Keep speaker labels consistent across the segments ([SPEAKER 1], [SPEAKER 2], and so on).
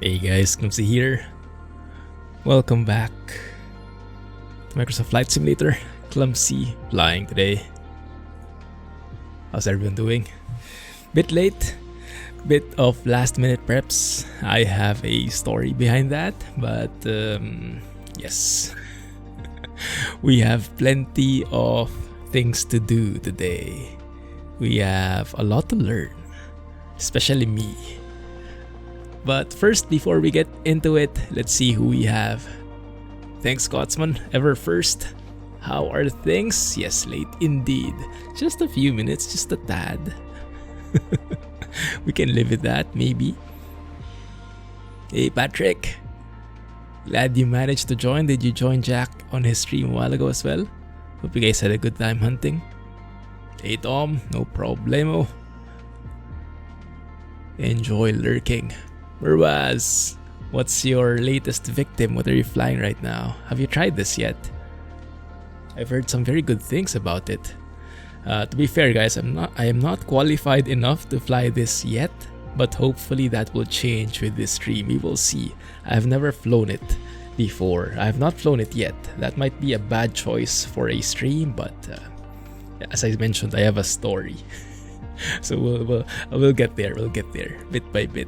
[SPEAKER 1] Hey guys, Clumsy here. Welcome back to Microsoft Flight Simulator. Clumsy flying today. How's everyone doing? Bit late, bit of last minute preps. I have a story behind that, but yes. We have plenty of things to do today. We have a lot to learn, especially me. But first, before we get into it, let's see who we have. Thanks, Scotsman, ever first. How are things? Yes, late indeed. Just a few minutes, just a tad. We can live with that, maybe. Hey, Patrick. Glad you managed to join. Did you join Jack on his stream a while ago as well? Hope you guys had a good time hunting. Hey, Tom. No problemo. Enjoy lurking. Murbaz, what's your latest victim? What are you flying right now? Have you tried this yet? I've heard some very good things about it. To be fair, guys, I am not qualified enough to fly this yet, but hopefully that will change with this stream. We will see. I've never flown it before. I have not flown it yet. That might be a bad choice for a stream, but as I mentioned, I have a story. So we'll get there. We'll get there bit by bit.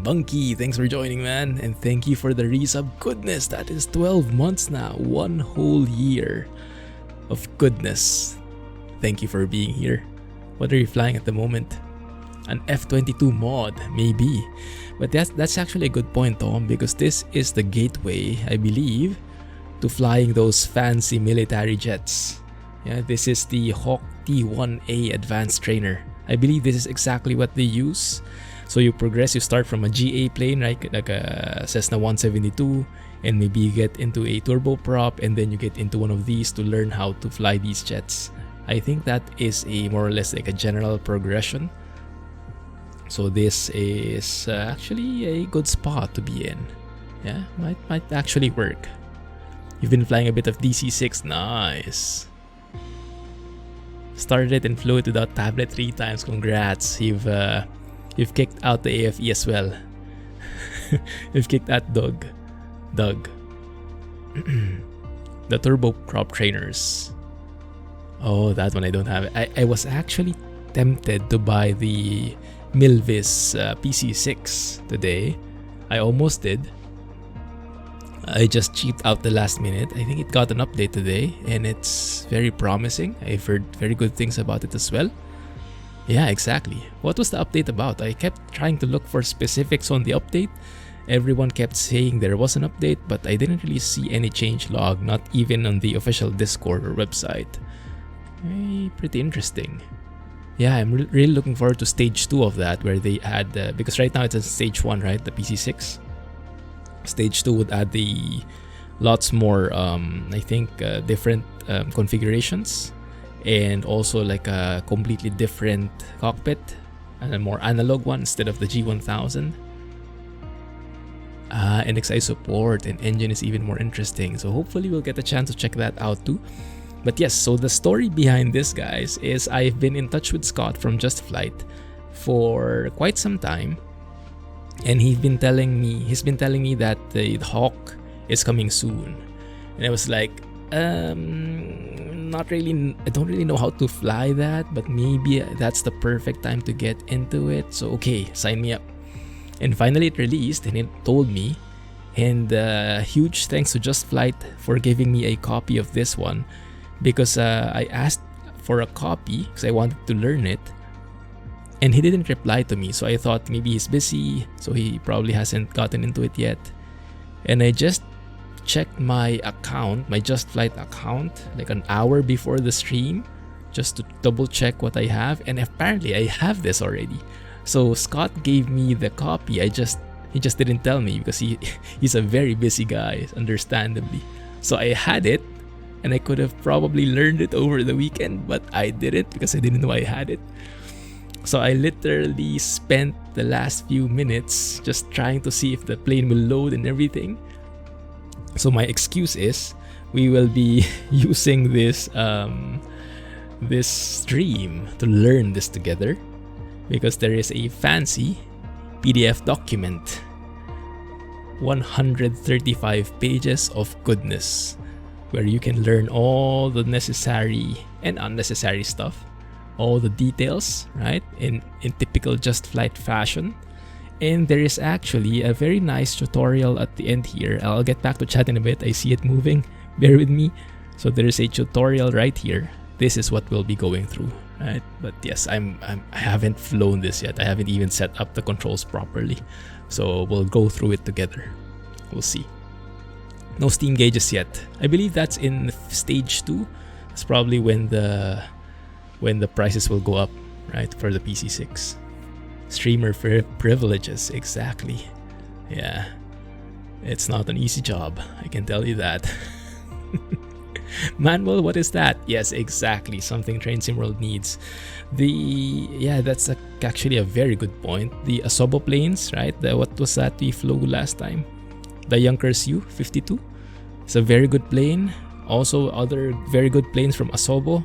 [SPEAKER 1] Bunky, thanks for joining, man, and thank you for the resub. Goodness, that is 12 months now. 1 whole year of goodness. Thank you for being here. What are you flying at the moment? An F-22 mod, maybe. But that's actually a good point, Tom, because this is the gateway, I believe, to flying those fancy military jets. Yeah, this is the Hawk T-1A Advanced Trainer. I believe this is exactly what they use. So you progress, you start from a GA plane, right? Like a Cessna 172, and maybe you get into a turboprop, and then you get into one of these to learn how to fly these jets. I think that is a more or less like a general progression. So this is actually a good spot to be in. Yeah, might actually work. You've been flying a bit of DC-6, nice. Started it and flew it without tablet 3 times. Congrats, you've kicked out the AFE as well. You've kicked out Doug. The turboprop trainers. Oh, that one I don't have. I was actually tempted to buy the Milvis PC6 today. I almost did. I just cheaped out the last minute. I think it got an update today and it's very promising. I've heard very good things about it as well. Yeah, exactly. What was the update about? I kept trying to look for specifics on the update. Everyone kept saying there was an update, but I didn't really see any change log, not even on the official Discord or website. Pretty interesting. Yeah, I'm really looking forward to stage 2 of that, where they add, because right now it's in stage 1, right? The PC6. Stage 2 would add the lots more, I think, different configurations. And also like a completely different cockpit and a more analog one instead of the G1000. NXI support and engine is even more interesting, so hopefully we'll get a chance to check that out too. But yes, so the story behind this, guys, is I've been in touch with Scott from Just Flight for quite some time, and he's been telling me that the Hawk is coming soon, and I was like, not really. I don't really know how to fly that, but maybe that's the perfect time to get into it. So okay, sign me up. And finally it released and it told me, and huge thanks to Just Flight for giving me a copy of this one, because I asked for a copy because I wanted to learn it, and he didn't reply to me. So I thought maybe he's busy, so he probably hasn't gotten into it yet. And I just checked my account, my Just Flight account, like an hour before the stream, just to double check what I have, and apparently I have this already. So Scott gave me the copy. He just didn't tell me because he's a very busy guy, understandably. So I had it, and I could have probably learned it over the weekend, but I didn't because I didn't know I had it. So I literally spent the last few minutes just trying to see if the plane will load and everything. So my excuse is we will be using this stream to learn this together, because there is a fancy PDF document. 135 pages of goodness, where you can learn all the necessary and unnecessary stuff, all the details, right, in typical Just Flight fashion. And there is actually a very nice tutorial at the end here. I'll get back to chat in a bit. I see it moving. Bear with me. So there is a tutorial right here. This is what we'll be going through, right? But yes, I haven't flown this yet. I haven't even set up the controls properly. So we'll go through it together. We'll see. No steam gauges yet. I believe that's in stage 2. It's probably when the prices will go up, right, for the PC6. Streamer privileges, exactly. Yeah, it's not an easy job, I can tell you that. Manual, what is that? Yes, exactly, something Train Sim World needs. That's actually a very good point. The Asobo planes, right? What was that we flew last time? The Yonkers U-52. It's a very good plane. Also, other very good planes from Asobo.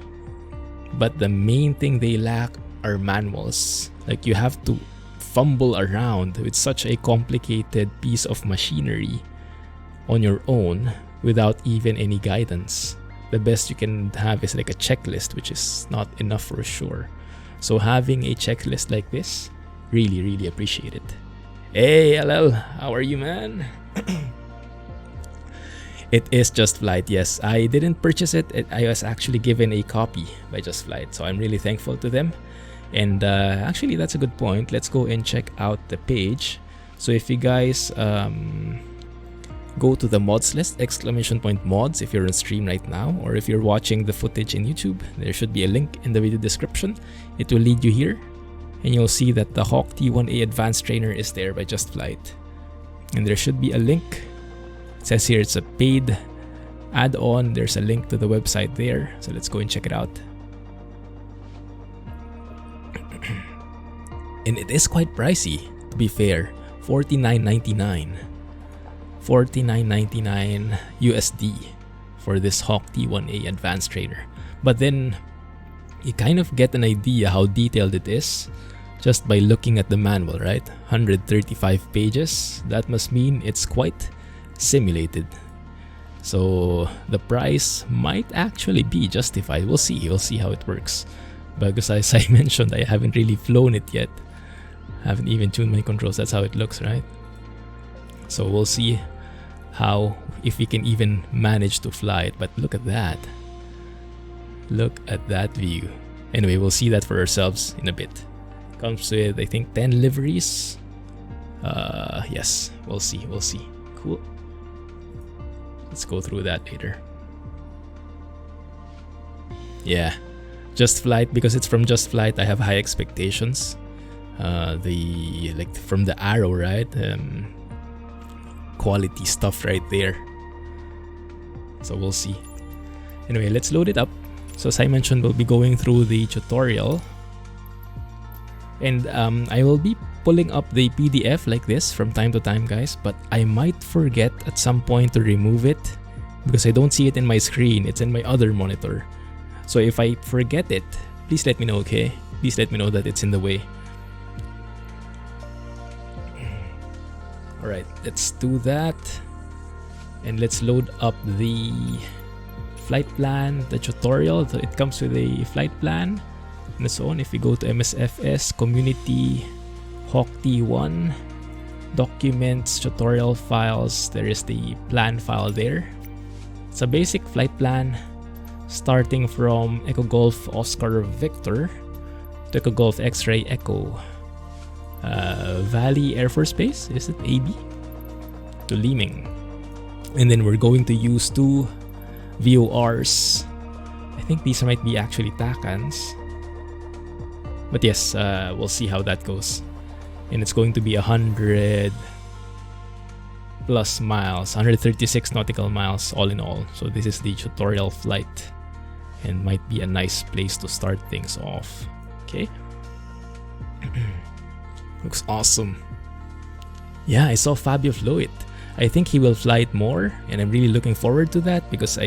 [SPEAKER 1] But the main thing they lack are manuals. Like, you have to fumble around with such a complicated piece of machinery on your own without even any guidance. The best you can have is like a checklist, which is not enough for sure. So having a checklist like this, really, really appreciate it. Hey, LL, how are you, man? It is Just Flight, yes. I didn't purchase it. I was actually given a copy by Just Flight, so I'm really thankful to them. And actually, that's a good point. Let's go and check out the page. So if you guys go to the mods list, !mods, if you're on stream right now, or if you're watching the footage in YouTube, there should be a link in the video description. It will lead you here, and you'll see that the Hawk T1A Advanced Trainer is there by Just Flight. And there should be a link. It says here it's a paid add-on. There's a link to the website there. So let's go and check it out. And it is quite pricey, to be fair. $49.99. $49.99 USD for this Hawk T1A Advanced Trainer. But then you kind of get an idea how detailed it is just by looking at the manual, right? 135 pages. That must mean it's quite simulated. So the price might actually be justified. We'll see. We'll see how it works. Because as I mentioned, I haven't really flown it yet. Haven't even tuned my controls. That's how it looks, right? So we'll see if we can even manage to fly it. But look at that. Look at that view. Anyway, we'll see that for ourselves in a bit. Comes with, I think, 10 liveries. Yes, we'll see. We'll see. Cool. Let's go through that later. Yeah, Just Flight, because it's from Just Flight, I have high expectations. From the arrow, right? Quality stuff right there. So we'll see. Anyway, let's load it up. So as I mentioned, we'll be going through the tutorial. And I will be pulling up the PDF like this from time to time, guys. But I might forget at some point to remove it because I don't see it in my screen. It's in my other monitor. So if I forget it, please let me know, okay? Please let me know that it's in the way. Alright, let's do that. And let's load up the flight plan, the tutorial. So it comes with a flight plan and so on. If we go to MSFS, Community, Hawk T1, Documents, Tutorial Files, there is the plan file there. It's a basic flight plan starting from Echo Golf Oscar Victor to Echo Golf X-Ray Echo. Valley Air Force Base, is it AB? To Liming. And then we're going to use 2 VORs. I think these might be actually TACANs. But yes, we'll see how that goes. And it's going to be 100 plus miles, 136 nautical miles all in all. So this is the tutorial flight and might be a nice place to start things off. Okay. Looks awesome. Yeah, I saw Fabio flew it. I think he will fly it more, and I'm really looking forward to that because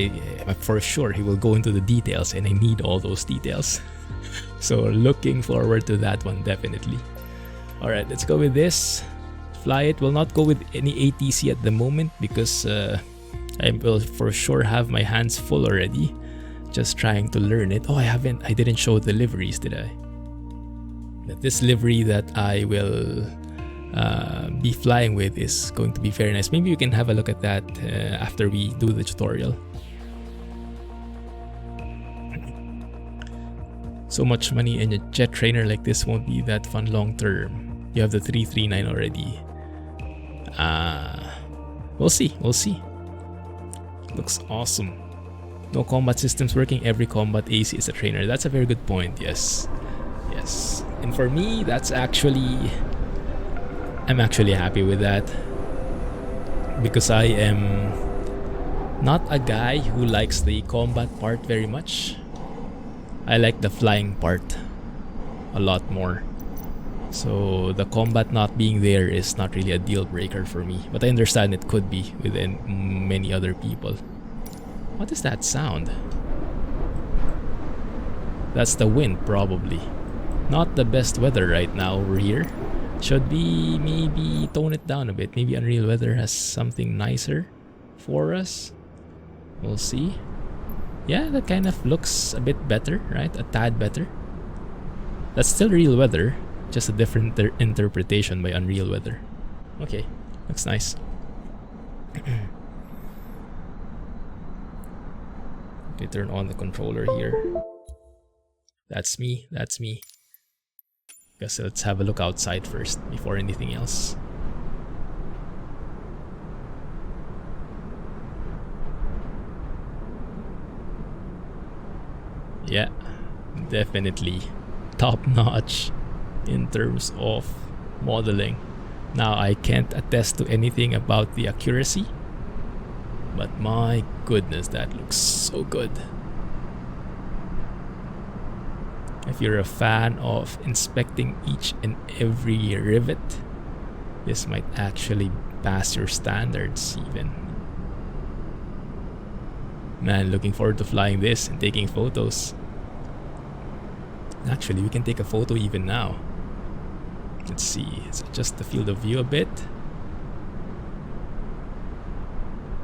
[SPEAKER 1] for sure he will go into the details, and I need all those details. So looking forward to that one, definitely. Alright, let's go with this. Fly it. Will not go with any ATC at the moment because I will for sure have my hands full already. Just trying to learn it. Oh, I didn't show the liveries, did I? But this livery that I will be flying with is going to be very nice. Maybe you can have a look at that after we do the tutorial. So much money in a jet trainer like this won't be that fun long term. You have the 339 already. We'll see. Looks awesome. No combat systems working. Every combat AC is a trainer. That's a very good point. Yes. And for me, I'm actually happy with that, because I am not a guy who likes the combat part very much. I like the flying part a lot more. So the combat not being there is not really a deal breaker for me. But I understand it could be with many other people. What is that sound? That's the wind, probably. Not the best weather right now over here. Should be maybe tone it down a bit. Maybe Unreal Weather has something nicer for us. We'll see. Yeah, that kind of looks a bit better, right? A tad better. That's still real weather, just a different interpretation by Unreal Weather. Okay, looks nice. Okay, turn on the controller here. That's me. Guess let's have a look outside first before anything else. Yeah, definitely top notch in terms of modeling. Now, I can't attest to anything about the accuracy, but my goodness, that looks so good. If you're a fan of inspecting each and every rivet, this might actually pass your standards even. Man, looking forward to flying this and taking photos. Actually, we can take a photo even now. Let's see, let's adjust the field of view a bit.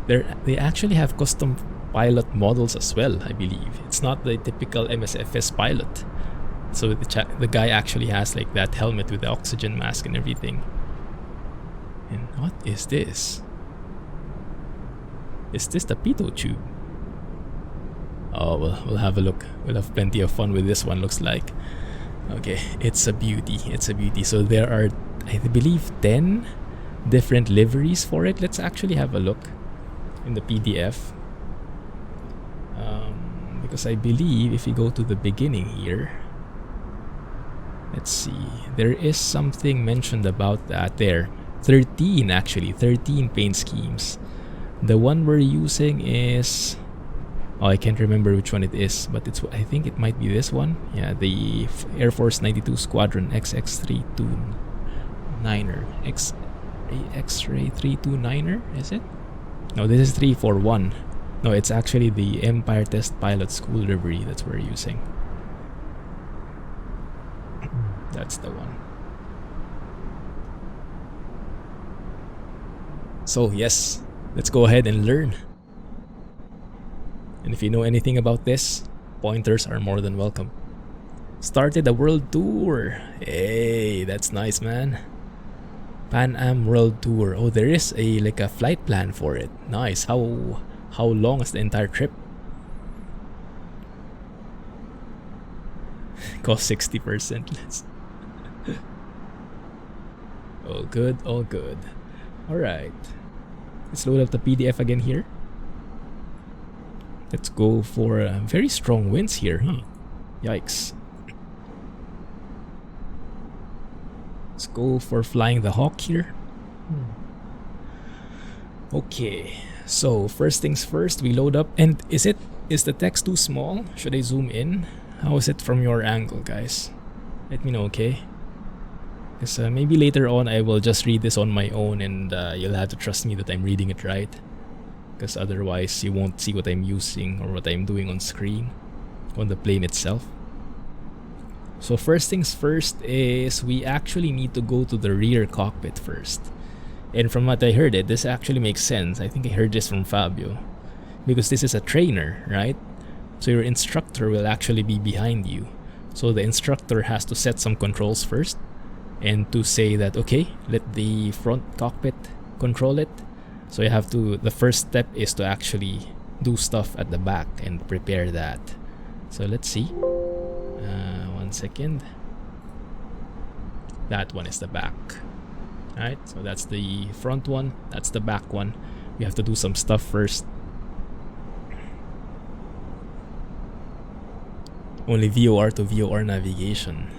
[SPEAKER 1] They actually have custom pilot models as well, I believe. It's not the typical MSFS pilot. So the guy actually has like that helmet with the oxygen mask and everything. And what is this? Is this the pitot tube? Oh, well, we'll have a look. We'll have plenty of fun with this one, looks like. Okay, it's a beauty. So there are, I believe, 10 different liveries for it. Let's actually have a look in the PDF. Because I believe if you go to the beginning here, let's see, there is something mentioned about that there. 13 paint schemes. The one we're using is... Oh, I can't remember which one it is, but I think it might be this one. Yeah, the Air Force 92 Squadron XX329er. X-Ray 329er, is it? No, this is 341. No, it's actually the Empire Test Pilot School livery that we're using. That's the one. So yes, let's go ahead and learn. And if you know anything about this, pointers are more than welcome. Started a world tour. Hey, that's nice, man. Pan Am World Tour. Oh, there is a flight plan for it. Nice. How long is the entire trip? Cost 60% less. All good. Alright. Let's load up the PDF again here. Let's go for very strong winds here, huh? Yikes. Let's go for flying the Hawk here. Okay, so first things first, we load up. And is the text too small? Should I zoom in? How is it from your angle, guys? Let me know, okay? Because maybe later on I will just read this on my own, and you'll have to trust me that I'm reading it right. Because otherwise you won't see what I'm using or what I'm doing on screen, on the plane itself. So first things first is we actually need to go to the rear cockpit first. And from what I heard this actually makes sense. I think I heard this from Fabio. Because this is a trainer, right? So your instructor will actually be behind you. So the instructor has to set some controls first. And to say that, okay, let the front cockpit control it. So you have to, the first step is to actually do stuff at the back and prepare that. So let's see. 1 second. That one is the back. Alright, so that's the front one, that's the back one. We have to do some stuff first. Only VOR to VOR navigation.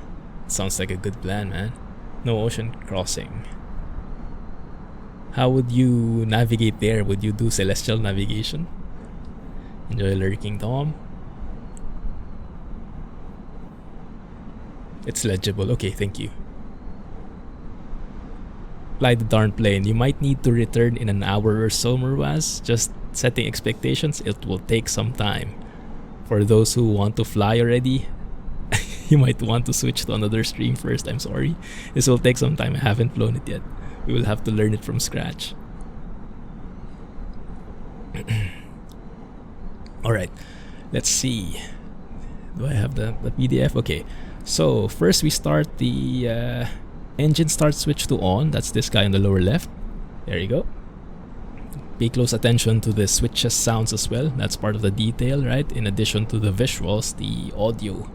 [SPEAKER 1] Sounds like a good plan, man. No ocean crossing. How would you navigate there? Would you do celestial navigation? Enjoy lurking, Tom. It's legible. Okay, thank you. Fly the darn plane. You might need to return in an hour or so, Murwaz. Just setting expectations, it will take some time. For those who want to fly already, you might want to switch to another stream first. I'm sorry. This will take some time. I haven't flown it yet. We will have to learn it from scratch. Alright, let's see. Do I have the PDF? Okay. So first we start the engine start switch to on. That's this guy on the lower left. There you go. Pay close attention to the switches sounds as well. That's part of the detail, right? In addition to the visuals, the audio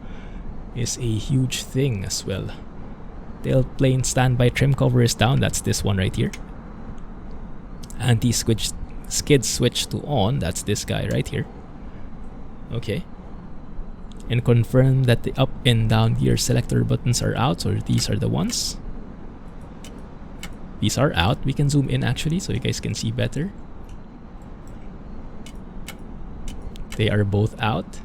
[SPEAKER 1] is a huge thing as well. Tailplane standby trim cover is down. That's this one right here. Skid switch to on. That's this guy right here. Okay. And confirm that the up and down gear selector buttons are out. So these are the ones. These are out. We can zoom in actually so you guys can see better. They are both out.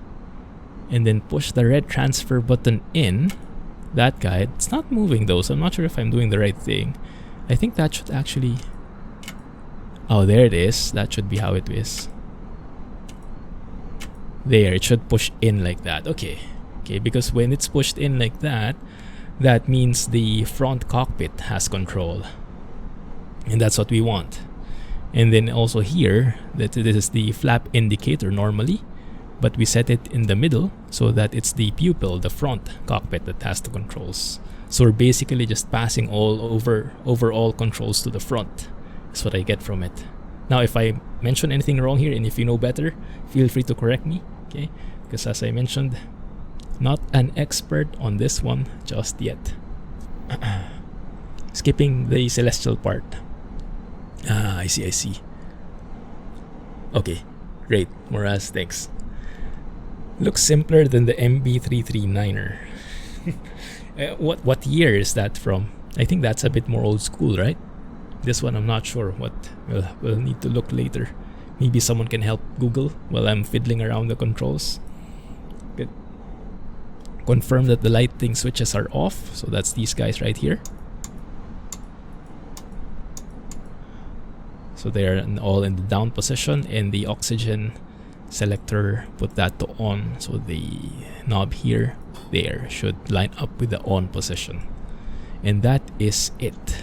[SPEAKER 1] And then push the red transfer button in. That guy, it's not moving though, so I'm not sure if I'm doing the right thing. I think that should actually... Oh, there it is. That should be how it is. There, it should push in like that. Okay. Okay, because when it's pushed in like that, that means the front cockpit has control. And that's what we want. And then also here, that this is the flap indicator normally. But we set it in the middle so that it's the pupil, the front cockpit that has the controls. So we're basically just passing overall controls to the front. That's what I get from it. Now if I mention anything wrong here and if you know better, feel free to correct me. Okay, because as I mentioned, not an expert on this one just yet. Skipping the celestial part. I see. Okay, great. Moraz, thanks. Looks simpler than the MB339er. What year is that from? I think that's a bit more old school, right? This one I'm not sure. We'll need to look later. Maybe someone can help Google while I'm fiddling around the controls. Good. Confirm that the lighting switches are off. So that's these guys right here. So they're all in the down position, and the oxygen selector, put that to on. So the knob here, there, should line up with the on position. And that is it.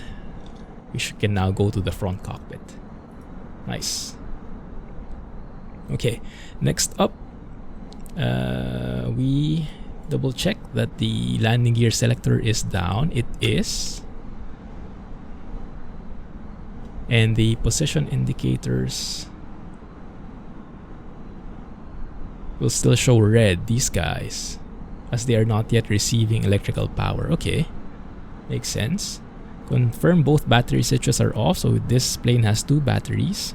[SPEAKER 1] We can now go to the front cockpit. Nice. Okay, next up, we double check that the landing gear selector is down. It is. And the position indicators will still show red, these guys, as they are not yet receiving electrical power. Okay, makes sense. Confirm both battery switches are off. So this plane has 2 batteries.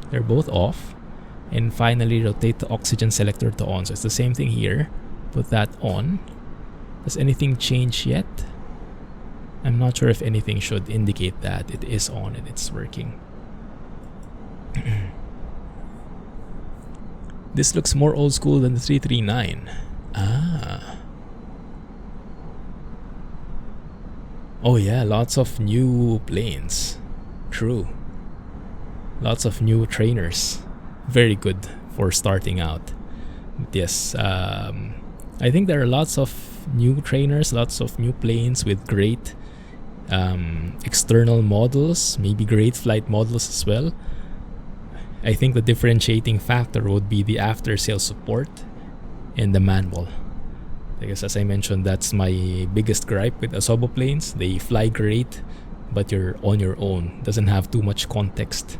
[SPEAKER 1] They're both off. And finally rotate the oxygen selector to on. So it's the same thing here. Put that on. Does anything change yet? I'm not sure if anything should indicate that it is on and it's working. This looks more old school than the 339. Ah. Oh yeah, lots of new planes. True. Lots of new trainers. Very good for starting out. But yes, I think there are lots of new trainers, lots of new planes with great external models, maybe great flight models as well. I think the differentiating factor would be the after sales support and the manual. Because as I mentioned, that's my biggest gripe with Asobo planes. They fly great, but you're on your own. Doesn't have too much context.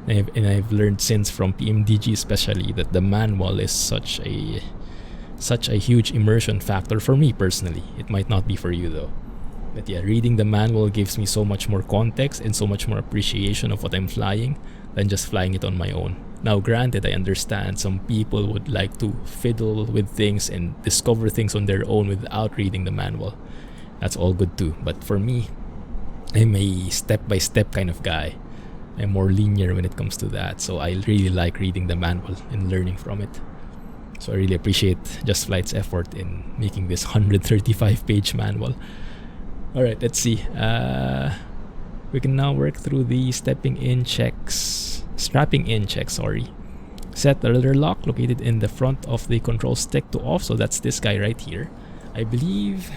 [SPEAKER 1] And I've learned since from PMDG especially that the manual is such a huge immersion factor for me personally. It might not be for you though. But yeah, reading the manual gives me so much more context and so much more appreciation of what I'm flying than just flying it on my own. Now granted, I understand some people would like to fiddle with things and discover things on their own without reading the manual. That's all good too. But for me, I'm a step-by-step kind of guy. I'm more linear when it comes to that. So I really like reading the manual and learning from it. So I really appreciate Just Flight's effort in making this 135-page manual. Alright, let's see. We can now work through the strapping in checks, sorry. Set the rudder lock located in the front of the control stick to off. So that's this guy right here. I believe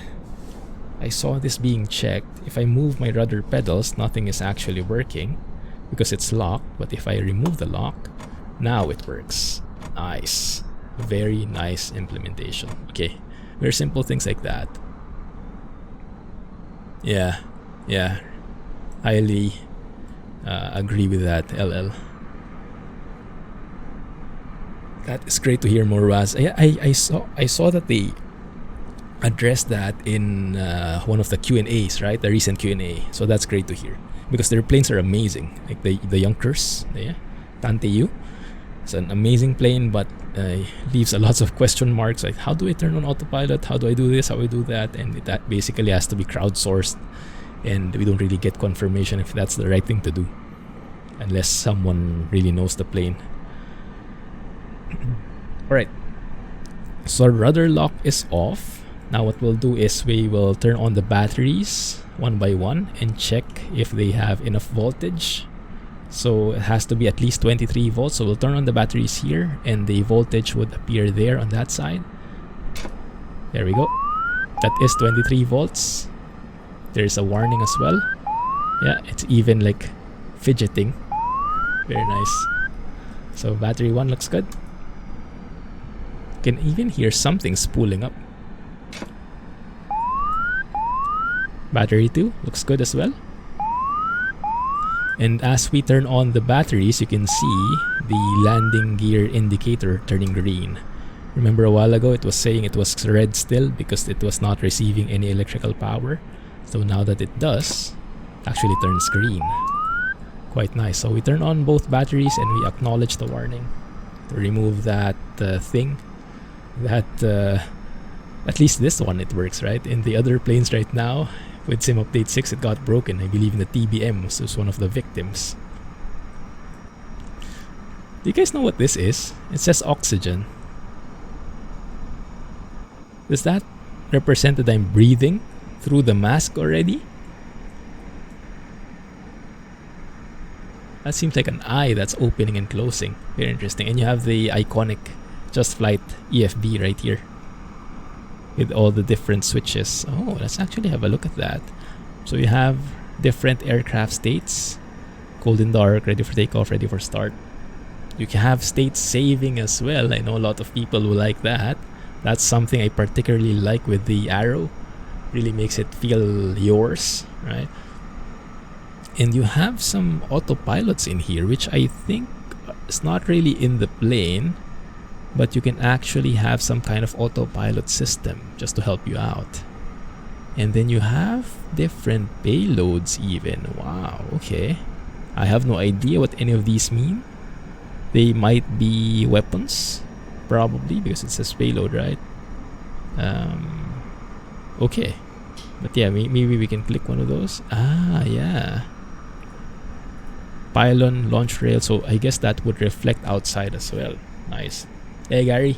[SPEAKER 1] I saw this being checked. If I move my rudder pedals, nothing is actually working because it's locked. But if I remove the lock, now it works. Nice. Very nice implementation. Okay, very simple things like that. Yeah, highly agree with that, LL. That is great to hear, Moraz. I saw that they addressed that in one of the Q&As, right? The recent Q&A. So that's great to hear because their planes are amazing. Like the Yonkers, yeah, Tanteiyu. It's an amazing plane, but leaves a lots of question marks. Like, how do I turn on autopilot? How do I do this? How do I do that? And that basically has to be crowdsourced, and we don't really get confirmation if that's the right thing to do, unless someone really knows the plane. All right. So rudder lock is off. Now what we'll do is we will turn on the batteries one by one and check if they have enough voltage. So it has to be at least 23 volts. So we'll turn on the batteries here and the voltage would appear there on that side. There we go. That is 23 volts. There's a warning as well. Yeah, it's even like fidgeting. Very nice. So battery 1 looks good. You can even hear something spooling up. Battery 2 looks good as well. And as we turn on the batteries, you can see the landing gear indicator turning green. Remember a while ago it was saying it was red still because it was not receiving any electrical power. So now that it does, it actually turns green. Quite nice. So we turn on both batteries and we acknowledge the warning to remove that thing. That at least this one it works, right? In the other planes right now, with Sim Update 6, it got broken. I believe in the TBM was one of the victims. Do you guys know what this is? It says oxygen. Does that represent that I'm breathing through the mask already? That seems like an eye that's opening and closing. Very interesting. And you have the iconic Just Flight EFB right here, with all the different switches. Oh, let's actually have a look at that. So you have different aircraft states. Cold and dark, ready for takeoff, ready for start. You can have state saving as well. I know a lot of people who like that. That's something I particularly like with the Arrow. Really makes it feel yours, right? And you have some autopilots in here, which I think is not really in the plane, but you can actually have some kind of autopilot system just to help you out. And then you have different payloads even. Wow, okay. I have no idea what any of these mean. They might be weapons, probably, because it says payload, right? Okay. But yeah, maybe we can click one of those. Ah, yeah. Pylon, launch rail. So I guess that would reflect outside as well. Nice. Hey Gary,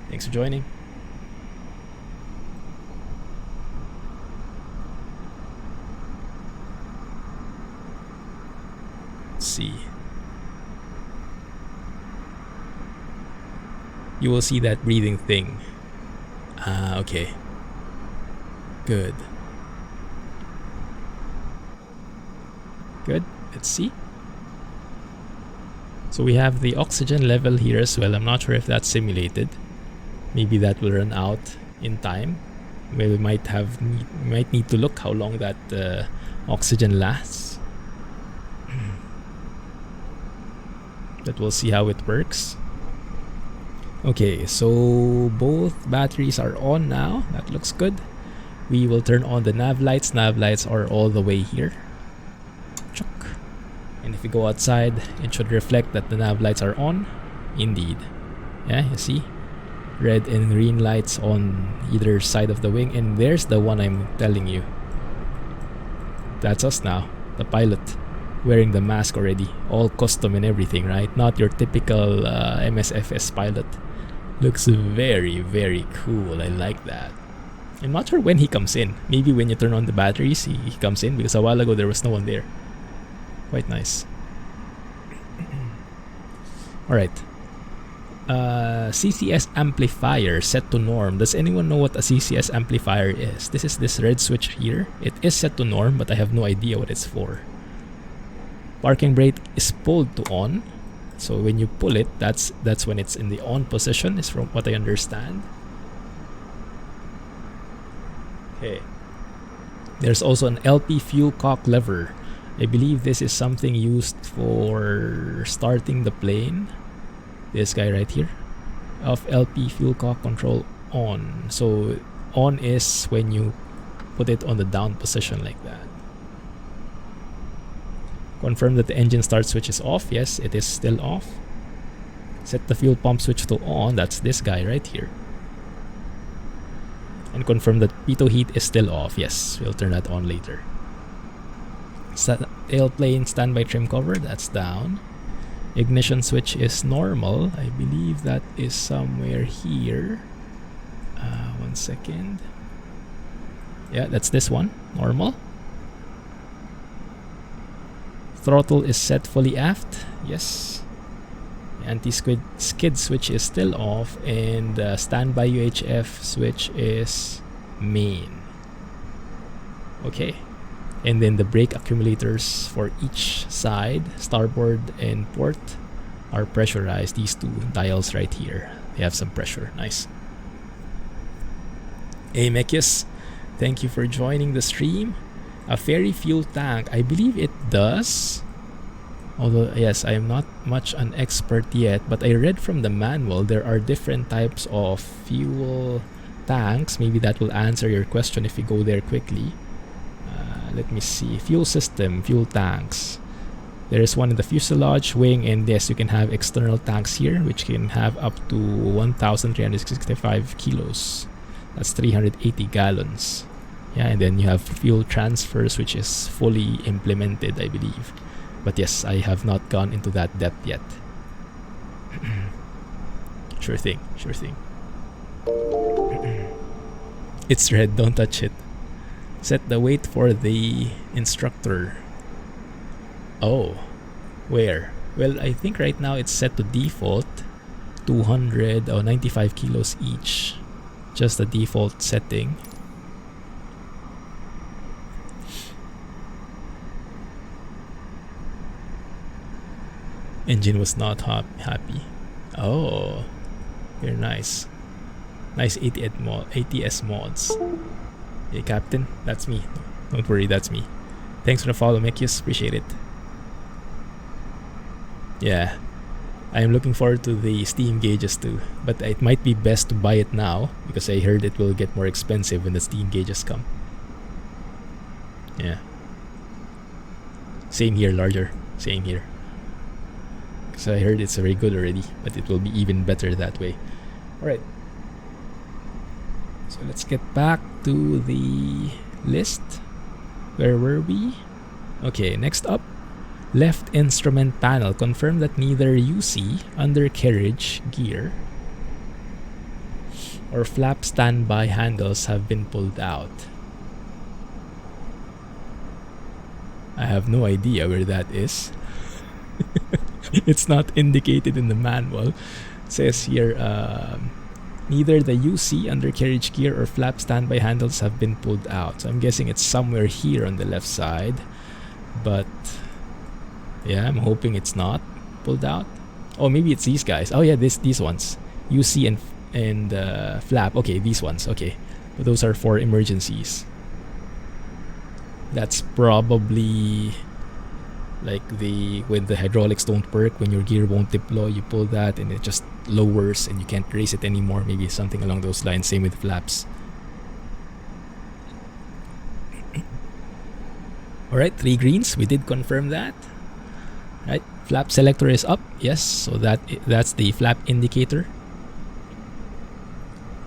[SPEAKER 1] thanks for joining. Let's see. You will see that breathing thing. Ah, okay. Good. Good. Let's see. So we have the oxygen level here as well. I'm not sure if that's simulated. Maybe that will run out in time. We might need to look how long that oxygen lasts. But we'll see how it works. Okay, so both batteries are on now. That looks good. We will turn on the nav lights. Nav lights are all the way here. Chuck. And if we go outside, it should reflect that the nav lights are on. Indeed. Yeah, you see? Red and green lights on either side of the wing. And there's the one I'm telling you. That's us now. The pilot. Wearing the mask already. All custom and everything, right? Not your typical MSFS pilot. Looks very, very cool. I like that. I'm not sure when he comes in. Maybe when you turn on the batteries, he comes in. Because a while ago, there was no one there. Quite nice. Alright. CCS amplifier set to norm. Does anyone know what a CCS amplifier is? This is this red switch here. It is set to norm, but I have no idea what it's for. Parking brake is pulled to on. So when you pull it, that's when it's in the on position, is from what I understand. Okay. There's also an LP fuel cock lever. I believe this is something used for starting the plane. This guy right here. Of LP fuel cock control on. So on is when you put it on the down position like that. Confirm that the engine start switch is off. Yes, it is still off. Set the fuel pump switch to on. That's this guy right here. And confirm that pitot heat is still off. Yes, we'll turn that on later. Tailplane standby trim cover. That's down. Ignition switch is normal. I believe that is somewhere here. 1 second. Yeah, that's this one. Normal. Throttle is set fully aft. Yes. Anti-skid switch is still off. And standby UHF switch is main. Okay. And then the brake accumulators for each side, starboard and port, are pressurized. These two dials right here, they have some pressure. Nice. Hey Mekius, thank you for joining the stream. A ferry fuel tank, I believe it does. Although, yes, I am not much an expert yet, but I read from the manual there are different types of fuel tanks. Maybe that will answer your question if we go there quickly. Let me see. Fuel system, fuel tanks. There is one in the fuselage, wing, and yes, you can have external tanks here, which can have up to 1,365 kilos. That's 380 gallons. Yeah, and then you have fuel transfers, which is fully implemented, I believe. But yes, I have not gone into that depth yet. Sure thing, sure thing. It's red, don't touch it. Set the weight for the instructor. Oh, where? Well, I think right now it's set to default 200 or 95 kilos each. Just the default setting. Engine was not happy. Oh, very nice. Nice ATS mods. Hey Captain, that's me. Don't worry, that's me. Thanks for the follow, Mekius. Appreciate it. Yeah, I am looking forward to the Steam gauges too. But it might be best to buy it now because I heard it will get more expensive when the Steam gauges come. Yeah. Same here, larger. Same here. So I heard it's very good already, but it will be even better that way. Alright. So let's get back to the list. Where were we? Okay, next up. Left instrument panel. Confirm that neither UC, undercarriage gear, or flap standby handles have been pulled out. I have no idea where that is. It's not indicated in the manual. It says here Neither the UC undercarriage gear or flap standby handles have been pulled out. So I'm guessing it's somewhere here on the left side. But yeah, I'm hoping it's not pulled out. Oh, maybe it's these guys. Oh yeah, these ones. UC and flap. Okay, these ones. Okay, but those are for emergencies. That's probably like when the hydraulics don't work, when your gear won't deploy, you pull that and it just lowers and you can't raise it anymore. Maybe something along those lines. Same with flaps. Alright, 3 greens. We did confirm that. Right, flap selector is up. Yes, so that's the flap indicator.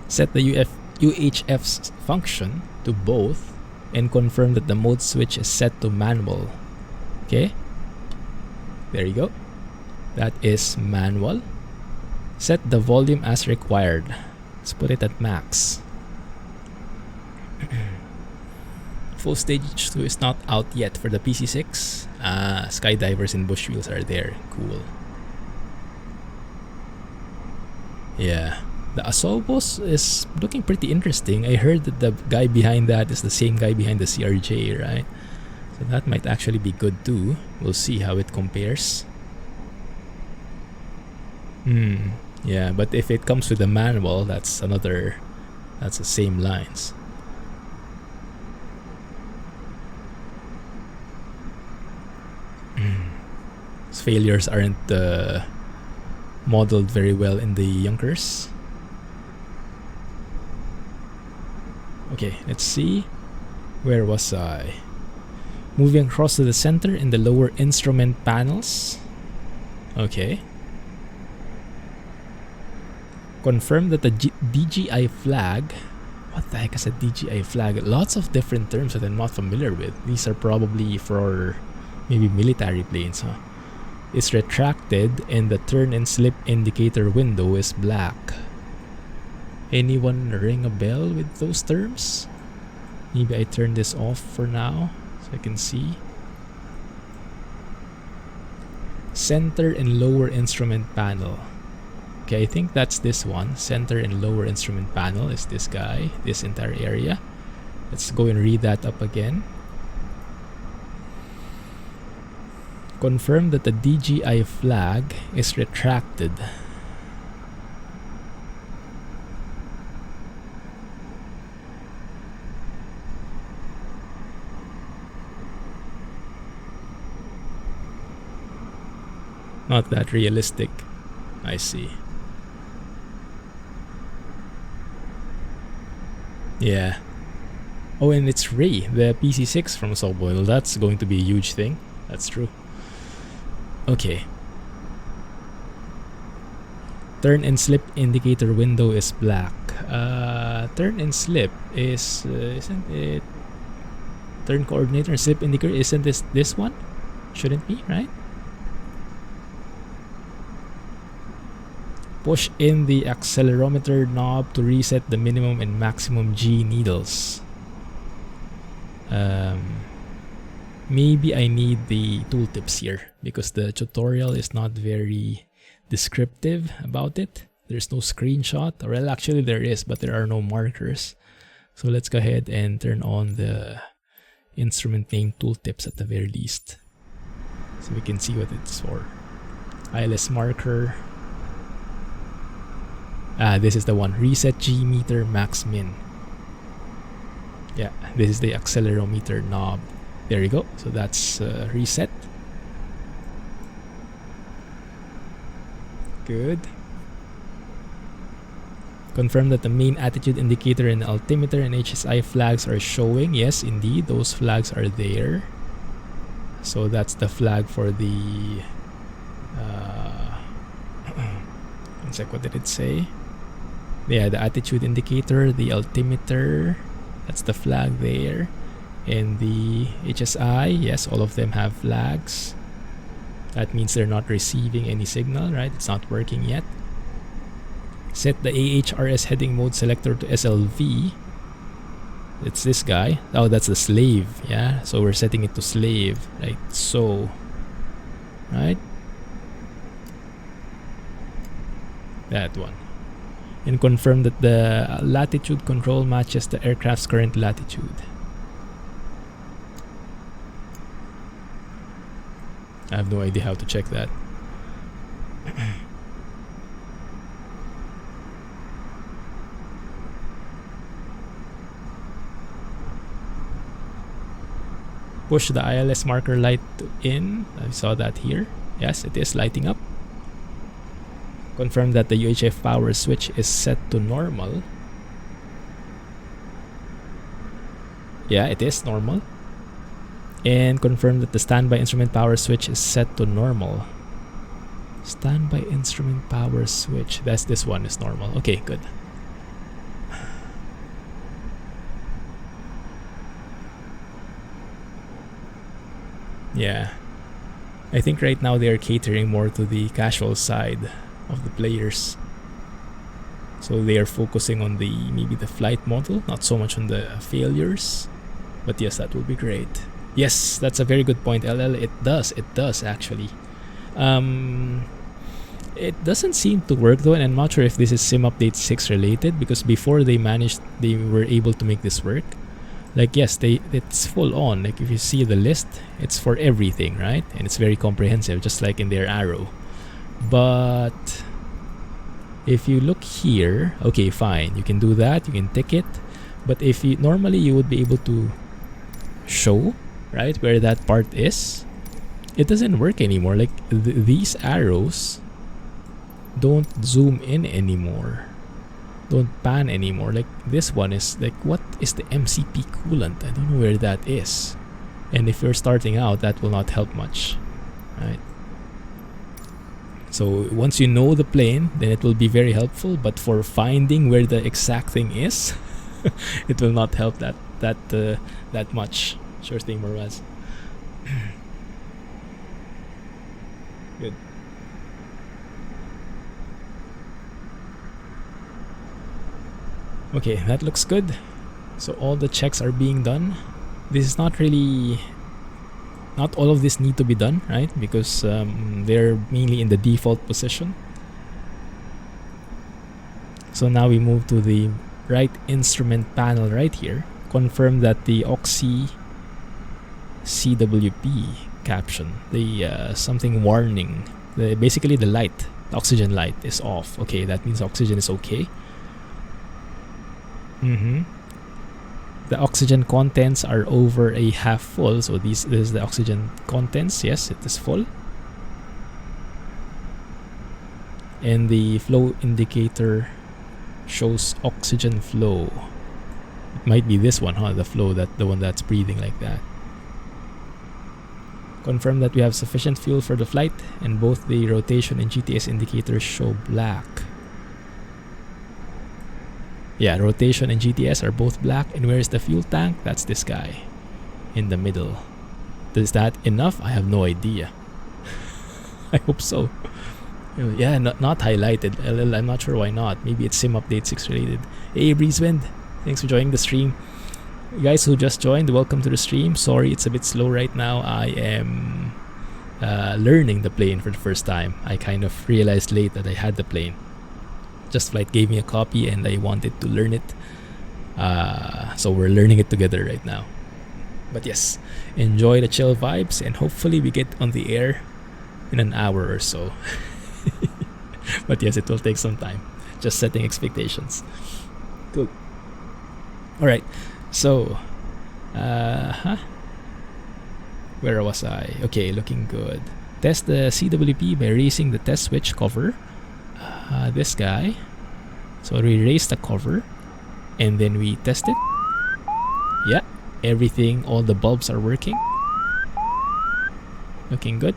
[SPEAKER 1] Set the UHF's function to both and confirm that the mode switch is set to manual. Okay, there you go. That is manual. Set the volume as required. Let's put it at max. Full stage 2 is not out yet for the PC6. Skydivers and bush wheels are there. Cool. Yeah, the Asobos is looking pretty interesting. I heard that the guy behind that is the same guy behind the CRJ, right? So that might actually be good too. We'll see how it compares. Yeah, but if it comes with a manual, that's the same lines. Failures aren't modeled very well in the Junkers. Okay, let's see. Where was I? Moving across to the center in the lower instrument panels. Okay. Confirm that the DGI flag. What the heck is a DGI flag? Lots of different terms that I'm not familiar with. These are probably for maybe military planes, huh? Is retracted and the turn and slip indicator window is black. Anyone ring a bell with those terms? Maybe I turn this off for now so I can see. Center and lower instrument panel. Okay, I think that's this one. Center and lower instrument panel is this guy, this entire area. Let's go and read that up again. Confirm that the DGI flag is retracted. Not that realistic. I see. Yeah. Oh, and it's Ray, the PC6 from Soulboil. That's going to be a huge thing. That's true. Okay. Turn and slip indicator window is black. Turn and slip is isn't it? Turn coordinator and slip indicator, isn't this one? Shouldn't be, right? Push in the accelerometer knob to reset the minimum and maximum G needles. Maybe I need the tooltips here because the tutorial is not very descriptive about it. There's no screenshot. Well, actually there is, but there are no markers. So let's go ahead and turn on the instrument name tooltips at the very least, so we can see what it's for. ILS marker. This is the one. Reset G meter max min. Yeah, this is the accelerometer knob. There you go. So that's reset. Good. Confirm that the main attitude indicator and altimeter and HSI flags are showing. Yes, indeed, those flags are there. So that's the flag for the one sec, what did it say? Yeah, the attitude indicator, the altimeter, that's the flag there. And the HSI, yes, all of them have flags. That means they're not receiving any signal, right? It's not working yet. Set the AHRS heading mode selector to SLV. It's this guy. Oh, that's the slave. Yeah, so we're setting it to slave, like so. Right? That one. and confirm that the latitude control matches the aircraft's current latitude. I have no idea how to check that. Push the ILS marker light in. I saw that here. Yes, it is lighting up. Confirm that the UHF power switch is set to normal. Yeah, it is normal. And confirm that the standby instrument power switch is set to normal. Standby instrument power switch. That's this one is normal. Okay, good. Yeah. I think right now they are catering more to the casual side of the players. So they are focusing on maybe the flight model, not so much on the failures. But yes, that will be great. Yes, that's a very good point, LL. It does actually. It doesn't seem to work though, and I'm not sure if this is Sim Update 6 related, because before they were able to make this work. Like yes, it's full on. Like if you see the list, it's for everything, right? And it's very comprehensive, just like in their arrow. But if you look here, okay, fine, you can do that, you can tick it. But if you normally you would be able to show, right, where that part is. It doesn't work anymore. Like these arrows don't zoom in anymore, don't pan anymore. Like this one is like, what is the MCP coolant? I don't know where that is. And if you're starting out, that will not help much, right? So once you know the plane, then it will be very helpful. But for finding where the exact thing is, it will not help that much. Sure thing, Moraz. Good. Okay, that looks good. So all the checks are being done. This is not all of this need to be done, right? Because they're mainly in the default position. So now we move to the right instrument panel right here. Confirm that the Oxy CWP caption, the something warning, basically the light, the oxygen light is off. Okay, that means oxygen is okay. The oxygen contents are over a half full, so this is the oxygen contents. Yes, it is full. And the flow indicator shows oxygen flow. It might be this one, huh? The one that's breathing like that. Confirm that we have sufficient fuel for the flight, and both the rotation and GTS indicators show black. Yeah, rotation and GTS are both black. And where is the fuel tank? That's this guy in the middle. Is that enough? I have no idea. I hope so. Yeah, not highlighted. I'm not sure why not. Maybe it's Sim Update 6 related. Hey, Breezewind, thanks for joining the stream. You guys who just joined, welcome to the stream. Sorry, it's a bit slow right now. I am learning the plane for the first time. I kind of realized late that I had the plane. Just Flight gave me a copy and I wanted to learn it. So we're learning it together right now. But yes, enjoy the chill vibes, and hopefully we get on the air in an hour or so. But yes, it will take some time. Just setting expectations. Cool. Alright, so where was I? Okay, looking good. Test the CWP by raising the test switch cover. This guy. So we raise the cover and then we test it. Yeah, everything, all the bulbs are working. Looking good.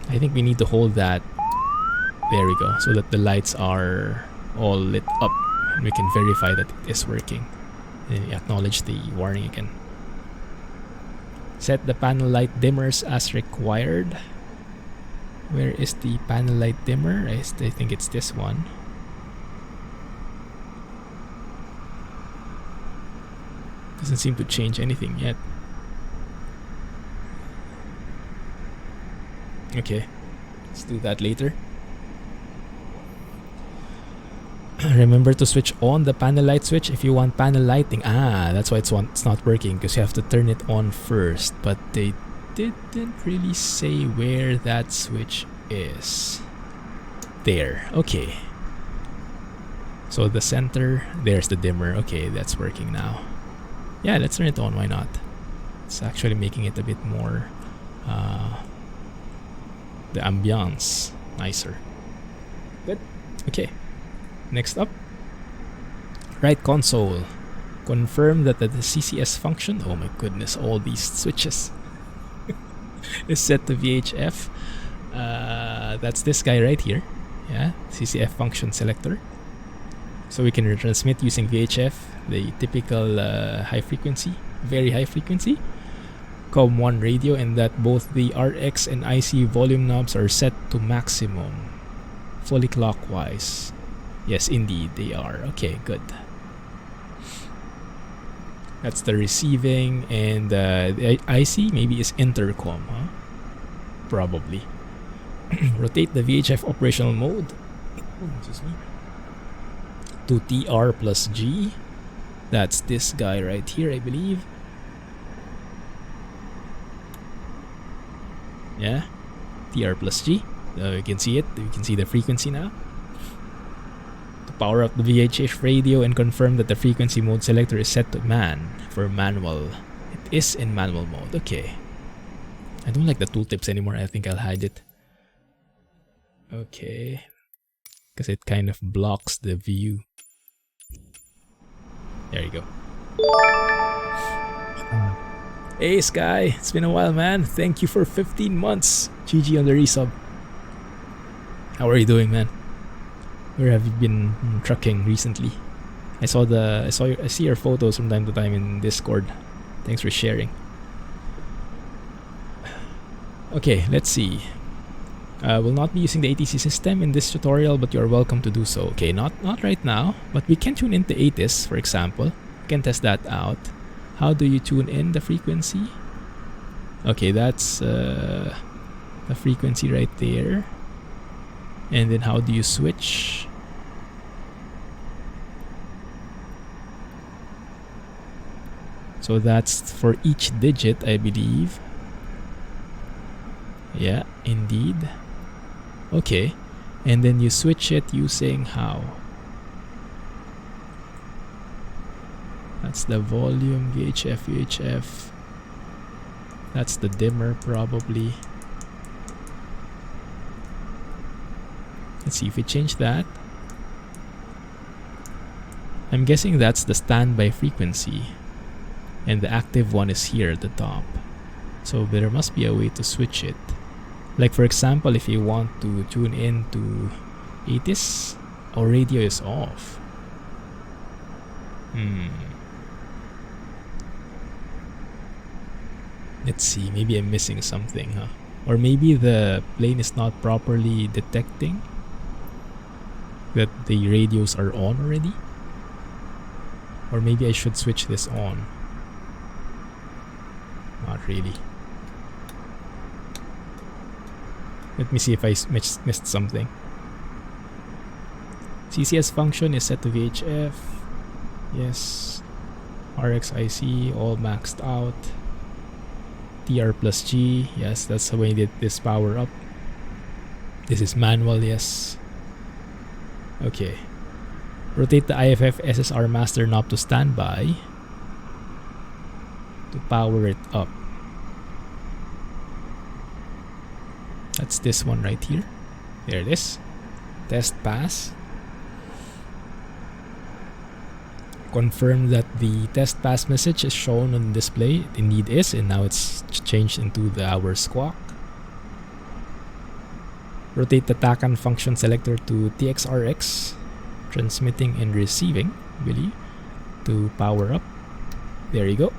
[SPEAKER 1] I think we need to hold that. There we go, so that the lights are all lit up and we can verify that it is working. And then acknowledge the warning again. Set the panel light dimmers as required. Where is the panel light dimmer? I think it's this one. Doesn't seem to change anything yet. Okay, let's do that later. Remember to switch on the panel light switch if you want panel lighting. That's why it's not working, because you have to turn it on first. But they didn't really say where that switch is. There. Okay. So the center, there's the dimmer. Okay, that's working now. Yeah, let's turn it on. Why not? It's actually making it a bit more the ambiance nicer. Good. Okay. Next up, right console. Confirm that the CCS function, oh my goodness, all these switches, is set to VHF. That's this guy right here. Yeah, CCF function selector. So we can retransmit using VHF, the typical high frequency, very high frequency. COM1 radio, and that both the RX and IC volume knobs are set to maximum, fully clockwise. Yes, indeed, they are. Okay, good. That's the receiving, and the IC maybe is intercom, huh? Probably. Rotate the VHF operational mode. Excuse me. To TR plus G. That's this guy right here, I believe. Yeah, TR plus G. You can see it. You can see the frequency now. Power up the VHF radio and confirm that the frequency mode selector is set to man for manual. It is in manual mode. Okay. I don't like the tooltips anymore. I think I'll hide it. Okay. Because it kind of blocks the view. There you go. Hey Sky, it's been a while, man. Thank you for 15 months. GG on the resub. How are you doing, man? Where have you been trucking recently? I see your photos from time to time in Discord. Thanks for sharing. Okay, let's see. We'll not be using the ATC system in this tutorial, but you are welcome to do so. Okay, not right now, but we can tune into ATIS, for example. We can test that out. How do you tune in the frequency? Okay, that's the frequency right there. And then how do you switch? So that's for each digit, I believe. Yeah, indeed. Okay. And then you switch it using how? That's the volume, VHF. That's the dimmer probably. Let's see if we change that. I'm guessing that's the standby frequency. And the active one is here at the top. So there must be a way to switch it. Like for example, if you want to tune in to ATIS, our radio is off. Let's see, maybe I'm missing something, huh? Or maybe the plane is not properly detecting that the radios are on already. Or maybe I should switch this on. Not really. Let me see if I missed something. CCS function is set to VHF. Yes. RXIC all maxed out. TR plus G. Yes, that's the way that this power up. This is manual, yes. Okay. Rotate the IFF SSR master knob to standby to power it up. That's this one right here. There it is. Test pass. Confirm that the test pass message is shown on display. It indeed is, and now it's changed into the hour squawk. Rotate the TACAN function selector to TXRX, transmitting and receiving, I believe, to power up. There you go.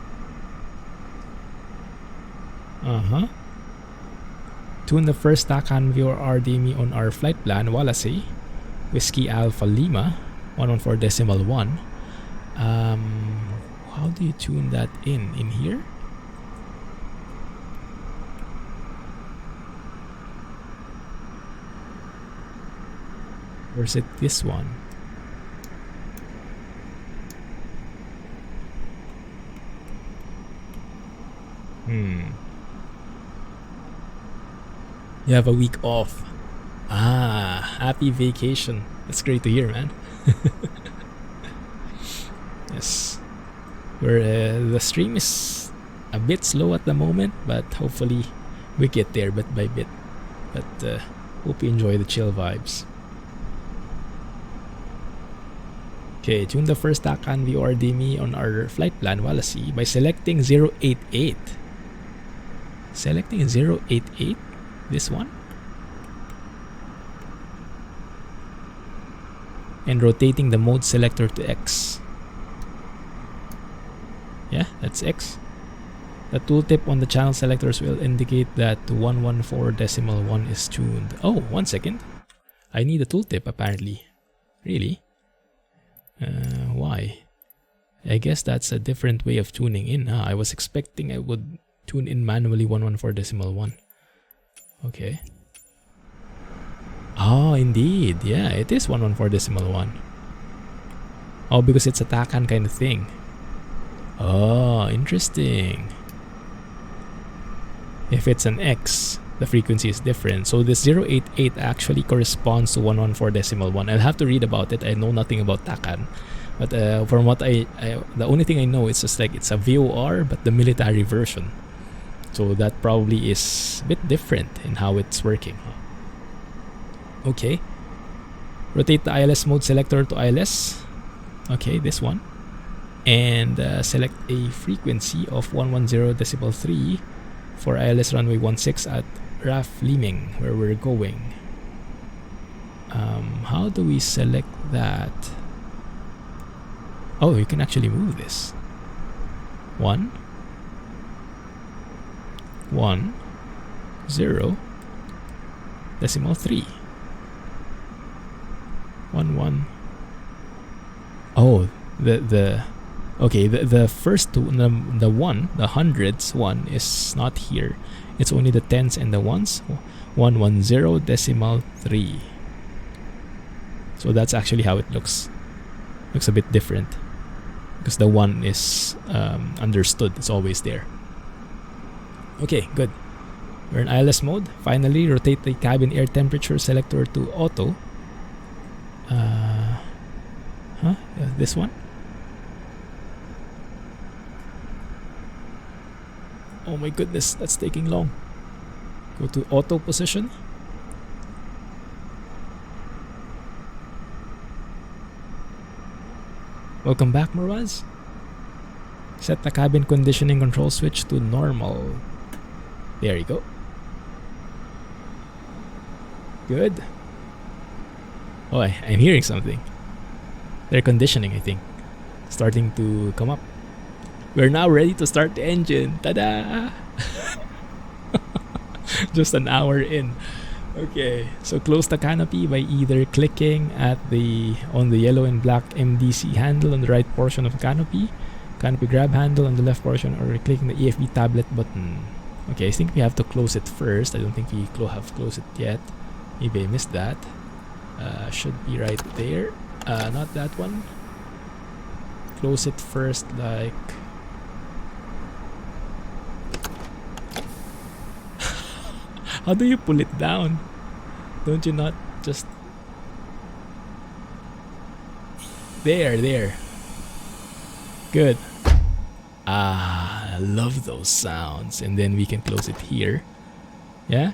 [SPEAKER 1] Tune the first TACAN viewer RDME on our flight plan, Wallasey, Whiskey Alpha Lima, 114.1. How do you tune that in here? Or is it this one? You have a week off. Ah, happy vacation. That's great to hear, man. Yes. The stream is a bit slow at the moment, but hopefully we get there bit by bit. But hope you enjoy the chill vibes. Okay, tune the first Takan VORDME on our flight plan, Wallasey, by selecting 088. Selecting 088? This one? And rotating the mode selector to X. Yeah, that's X. The tooltip on the channel selectors will indicate that 114.1 is tuned. Oh, 1 second. I need a tooltip apparently. Really? Why? I guess that's a different way of tuning in. I was expecting I would tune in manually 114.1. Okay. Oh, indeed. Yeah, it is 114.1. Oh, because it's a Takan kind of thing. Oh, interesting. If it's an X, the frequency is different. So this 088 actually corresponds to 114.1. I'll have to read about it. I know nothing about Takan. But from what the only thing I know is just like it's a VOR, but the military version. So that probably is a bit different in how it's working. Okay. Rotate the ILS mode selector to ILS. Okay, this one. And select a frequency of 110.3 for ILS runway 16 at RAF Liming, where we're going. How do we select that? Oh, you can actually move this. 1 1 0 decimal 3 1 1. Oh, the okay, the first two, the one, the hundreds one is not here. It's only the tens and the ones. 110.3. So that's actually how it looks. Looks a bit different because the one is understood. It's always there. Okay, good. We're in ILS mode. Finally, rotate the cabin air temperature selector to auto. This one? Oh my goodness, that's taking long. Go to auto position. Welcome back, Mirwaz. Set the cabin conditioning control switch to normal. There you go. Good. Oh, I'm hearing something. They're conditioning, I think. Starting to come up. We're now ready to start the engine. Ta-da! Just an hour in. Okay, so close the canopy by either clicking on the yellow and black MDC handle on the right portion of the canopy grab handle on the left portion, or clicking the EFB tablet button. Okay, I think we have to close it first. I don't think we have closed it yet. Maybe I missed that. Should be right there. Not that one. Close it first, like... How do you pull it down? Don't you not just... There. Good. I love those sounds. And then we can close it here. Yeah?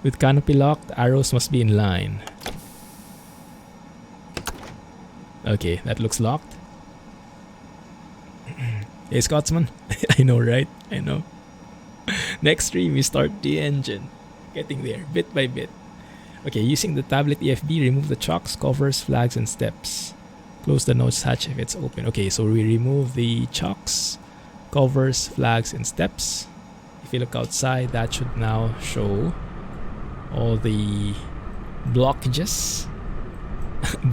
[SPEAKER 1] With canopy locked, arrows must be in line. Okay, that looks locked. Hey, Scotsman. I know, right? I know. Next stream, we start the engine. Getting there, bit by bit. Okay, using the tablet EFB, remove the chocks, covers, flags, and steps. Close the nose hatch if it's open. Okay, so we remove the chocks, covers, flags, and steps. If you look outside, that should now show all the blockages.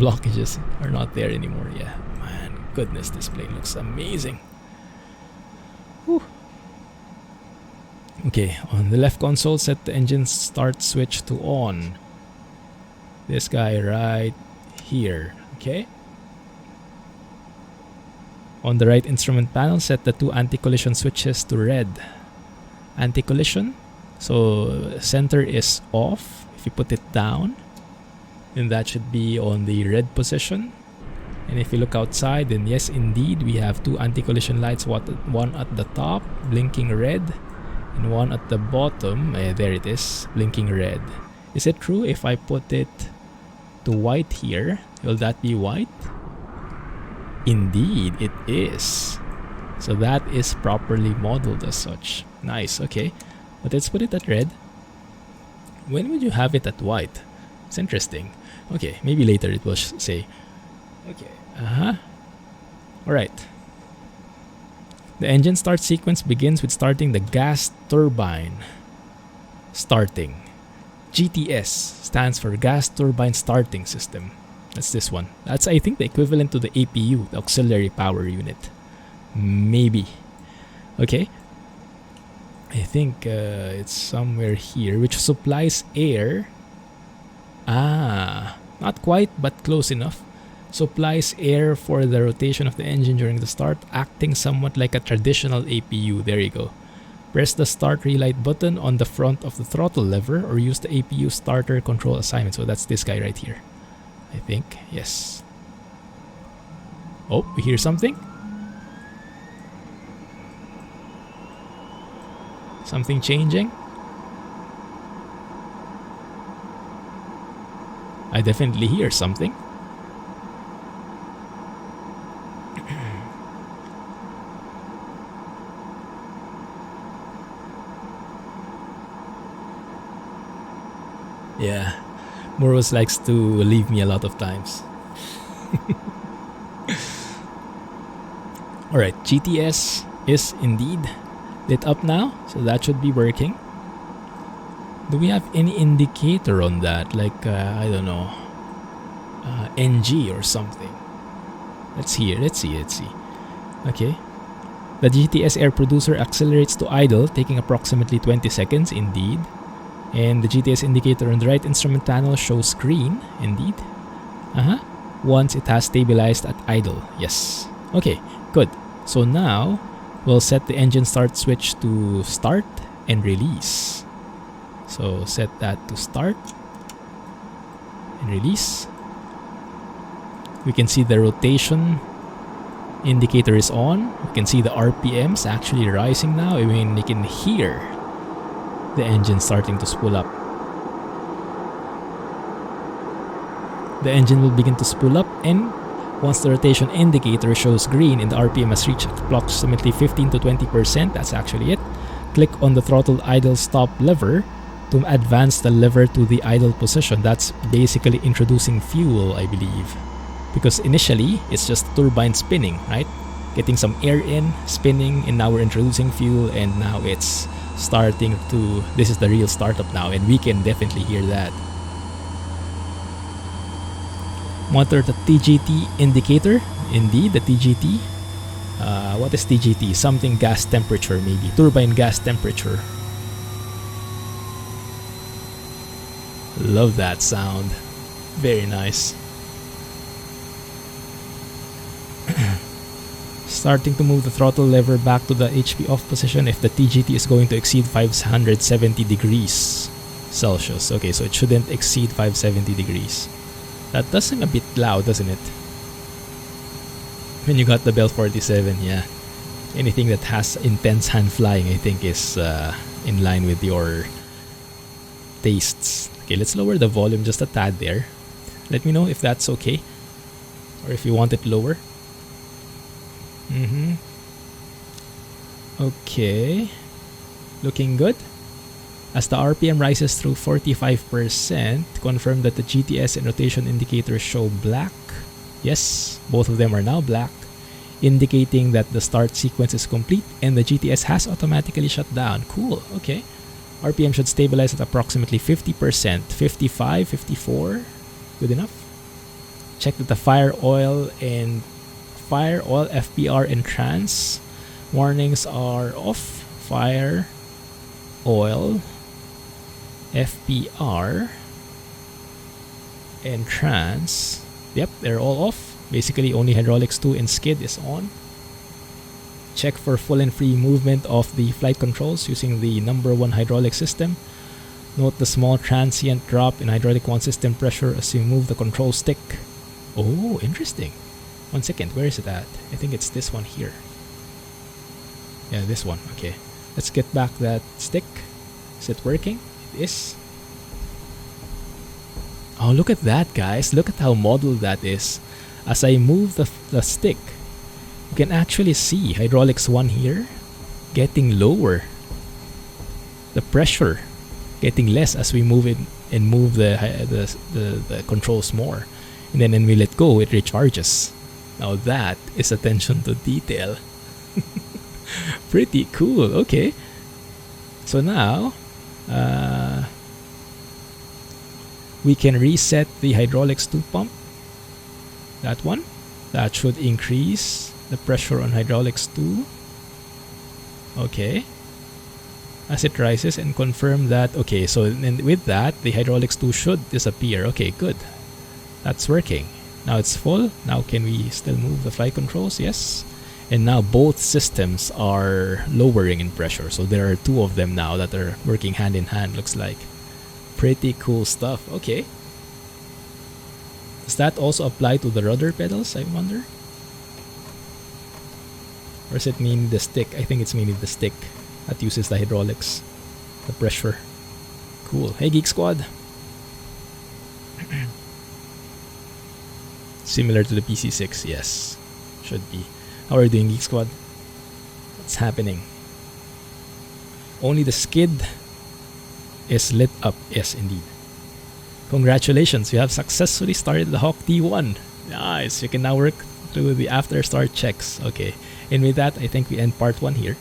[SPEAKER 1] Blockages are not there anymore. Yeah, man, goodness, this plane looks amazing. Whew. Okay, on the left console, set the engine start switch to on. This guy right here, okay? On the right instrument panel, set the two anti-collision switches to red. anti-collision. So center is off. If you put it down, then that should be on the red position. And if you look outside, then yes, indeed, we have two anti-collision lights, one at the top, blinking red, and one at the bottom, there it is, blinking red. Is it true if I put it to white here, will that be white? Indeed, it is. So that is properly modeled as such. Nice, okay. But let's put it at red. When would you have it at white? It's interesting. Okay, maybe later it will say. Okay, Alright. The engine start sequence begins with starting the gas turbine. Starting. GTS stands for Gas Turbine Starting System. That's this one. That's, I think, the equivalent to the APU, the Auxiliary Power Unit. Maybe. Okay. I think it's somewhere here, which supplies air. Not quite, but close enough. Supplies air for the rotation of the engine during the start, acting somewhat like a traditional APU. There you go. Press the start relight button on the front of the throttle lever or use the APU starter control assignment. So that's this guy right here. I think. Yes. Oh, we hear something? Something changing? I definitely hear something. Yeah, Moros likes to leave me a lot of times. Alright, GTS is indeed lit up now, so that should be working. Do we have any indicator on that? Like, I don't know, NG or something. Let's see. Okay. The GTS air producer accelerates to idle, taking approximately 20 seconds, indeed. And the GTS indicator on the right instrument panel shows green, indeed. Once it has stabilized at idle, yes. Okay, good. So now, we'll set the engine start switch to start and release. So set that to start and release. We can see the rotation indicator is on. We can see the RPMs actually rising now. I mean, you can hear the engine starting to spool up. The engine will begin to spool up, and once the rotation indicator shows green and the RPM has reached approximately 15 to 20%, that's actually it, click on the throttle idle stop lever to advance the lever to the idle position. That's basically introducing fuel, I believe. Because initially, it's just turbine spinning, right? Getting some air in, spinning, and now we're introducing fuel, and now it's starting to, this is the real startup now, and we can definitely hear that. Monitor the TGT indicator. Indeed, the TGT. What is TGT? Something gas temperature, maybe. Turbine gas temperature. Love that sound. Very nice. Starting to move the throttle lever back to the HP off position if the TGT is going to exceed 570 degrees Celsius. Okay, so it shouldn't exceed 570 degrees. That does seem a bit loud, doesn't it? When you got the Bell 47, yeah. Anything that has intense hand flying, I think, is in line with your tastes. Okay, let's lower the volume just a tad there. Let me know if that's okay, or if you want it lower. Okay, looking good. As the RPM rises through 45%, confirm that the GTS and rotation indicators show black. Yes, both of them are now black, indicating that the start sequence is complete and the GTS has automatically shut down. Cool, okay. RPM should stabilize at approximately 50%, 55, 54, good enough. Check that the fire oil, FPR, and trans warnings are off. Fire, oil, FPR, and trans. Yep, they're all off. Basically, only hydraulics 2 and skid is on. check for full and free movement of the flight controls using the number 1 hydraulic system. Note the small transient drop in hydraulic 1 system pressure as you move the control stick. Oh, interesting. 1 second, where is it at? I think it's this one here. Yeah, this one. Okay. Let's get back that stick. Is it working? It is. Oh, look at that, guys. Look at how modeled that is. As I move the stick, you can actually see hydraulics 1 here getting lower. The pressure getting less as we move it and move the controls more. And then when we let go, it recharges. Now that is attention to detail. Pretty cool. Okay. So now, we can reset the hydraulics 2 pump. That one. That should increase the pressure on hydraulics 2. Okay. As it rises, and confirm that. Okay, so and with that, the hydraulics 2 should disappear. Okay, good. That's working. Now it's full. Now can we still move the flight controls? Yes. And now both systems are lowering in pressure. So there are 2 of them now that are working hand in hand, looks like. Pretty cool stuff. Okay. Does that also apply to the rudder pedals, I wonder? Or does it mean the stick? I think it's mainly the stick that uses the hydraulics, the pressure. Cool. Hey, Geek Squad. Similar to the PC6, yes. Should be. How are you doing, Geek Squad? What's happening? Only the skid is lit up. Yes, indeed. Congratulations, you have successfully started the Hawk D1. Nice. You can now work through the after start checks. Okay. And with that, I think we end part 1 here.